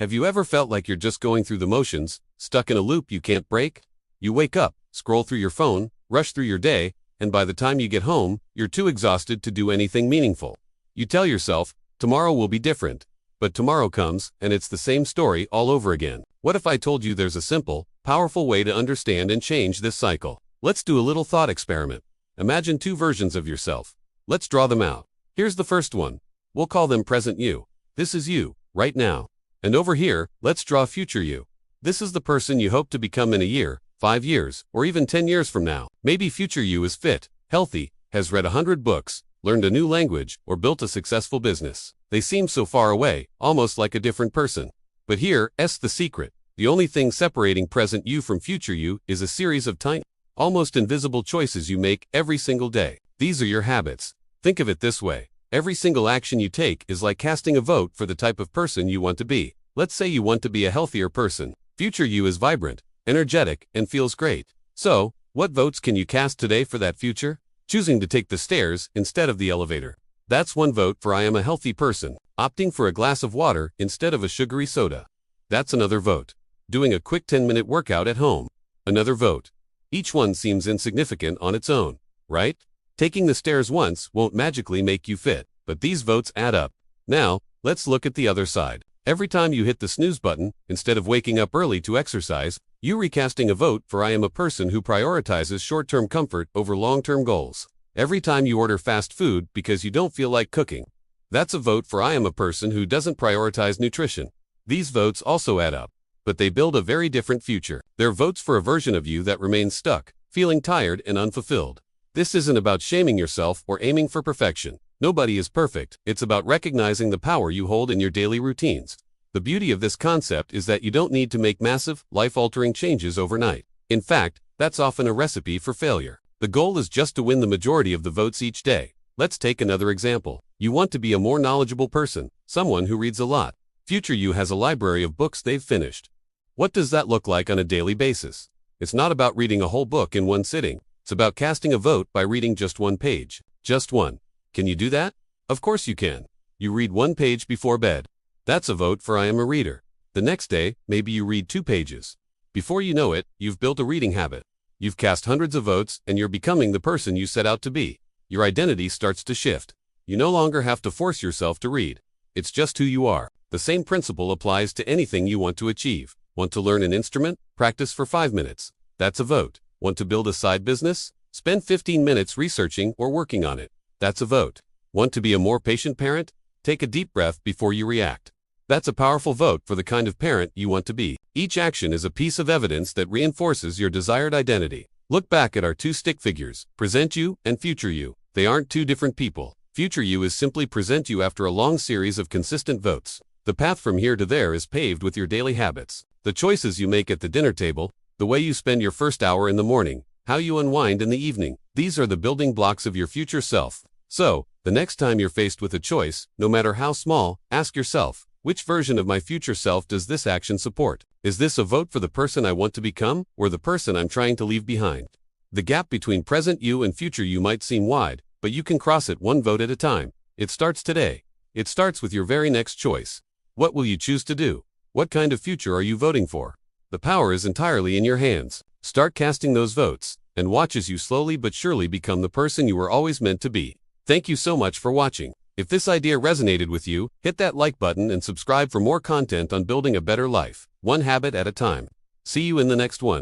Have you ever felt like you're just going through the motions, stuck in a loop you can't break? You wake up, scroll through your phone, rush through your day, and by the time you get home, you're too exhausted to do anything meaningful. You tell yourself, tomorrow will be different. But tomorrow comes, and it's the same story all over again. What if I told you there's a simple, powerful way to understand and change this cycle? Let's do a little thought experiment. Imagine two versions of yourself. Let's draw them out. Here's the first one. We'll call them present you. This is you, right now. And over here, let's draw future you. This is the person you hope to become in a year, 5 years, or even 10 years from now. Maybe future you is fit, healthy, has read 100 books, learned a new language, or built a successful business. They seem so far away, almost like a different person. But here's the secret. The only thing separating present you from future you is a series of tiny, almost invisible choices you make every single day. These are your habits. Think of it this way. Every single action you take is like casting a vote for the type of person you want to be. Let's say you want to be a healthier person. Future you is vibrant, energetic, and feels great. So, what votes can you cast today for that future? Choosing to take the stairs instead of the elevator. That's one vote for I am a healthy person. Opting for a glass of water instead of a sugary soda. That's another vote. Doing a quick 10-minute workout at home. Another vote. Each one seems insignificant on its own, right? Taking the stairs once won't magically make you fit, but these votes add up. Now, let's look at the other side. Every time you hit the snooze button, instead of waking up early to exercise, you're recasting a vote for I am a person who prioritizes short-term comfort over long-term goals. Every time you order fast food because you don't feel like cooking, that's a vote for I am a person who doesn't prioritize nutrition. These votes also add up, but they build a very different future. They're votes for a version of you that remains stuck, feeling tired and unfulfilled. This isn't about shaming yourself or aiming for perfection. Nobody is perfect. It's about recognizing the power you hold in your daily routines. The beauty of this concept is that you don't need to make massive, life-altering changes overnight. In fact, that's often a recipe for failure. The goal is just to win the majority of the votes each day. Let's take another example. You want to be a more knowledgeable person, someone who reads a lot. Future you has a library of books they've finished. What does that look like on a daily basis? It's not about reading a whole book in one sitting. It's about casting a vote by reading just one page. Just one. Can you do that? Of course you can. You read one page before bed. That's a vote for I am a reader. The next day, maybe you read 2 pages. Before you know it, you've built a reading habit. You've cast hundreds of votes and you're becoming the person you set out to be. Your identity starts to shift. You no longer have to force yourself to read. It's just who you are. The same principle applies to anything you want to achieve. Want to learn an instrument? Practice for 5 minutes. That's a vote. Want to build a side business? Spend 15 minutes researching or working on it. That's a vote. Want to be a more patient parent? Take a deep breath before you react. That's a powerful vote for the kind of parent you want to be. Each action is a piece of evidence that reinforces your desired identity. Look back at our 2 stick figures, present you and future you. They aren't 2 different people. Future you is simply present you after a long series of consistent votes. The path from here to there is paved with your daily habits. The choices you make at the dinner table, the way you spend your first hour in the morning, how you unwind in the evening. These are the building blocks of your future self. So, the next time you're faced with a choice, no matter how small, ask yourself, which version of my future self does this action support? Is this a vote for the person I want to become, or the person I'm trying to leave behind? The gap between present you and future you might seem wide, but you can cross it one vote at a time. It starts today. It starts with your very next choice. What will you choose to do? What kind of future are you voting for? The power is entirely in your hands. Start casting those votes, and watch as you slowly but surely become the person you were always meant to be. Thank you so much for watching. If this idea resonated with you, hit that like button and subscribe for more content on building a better life, one habit at a time. See you in the next one.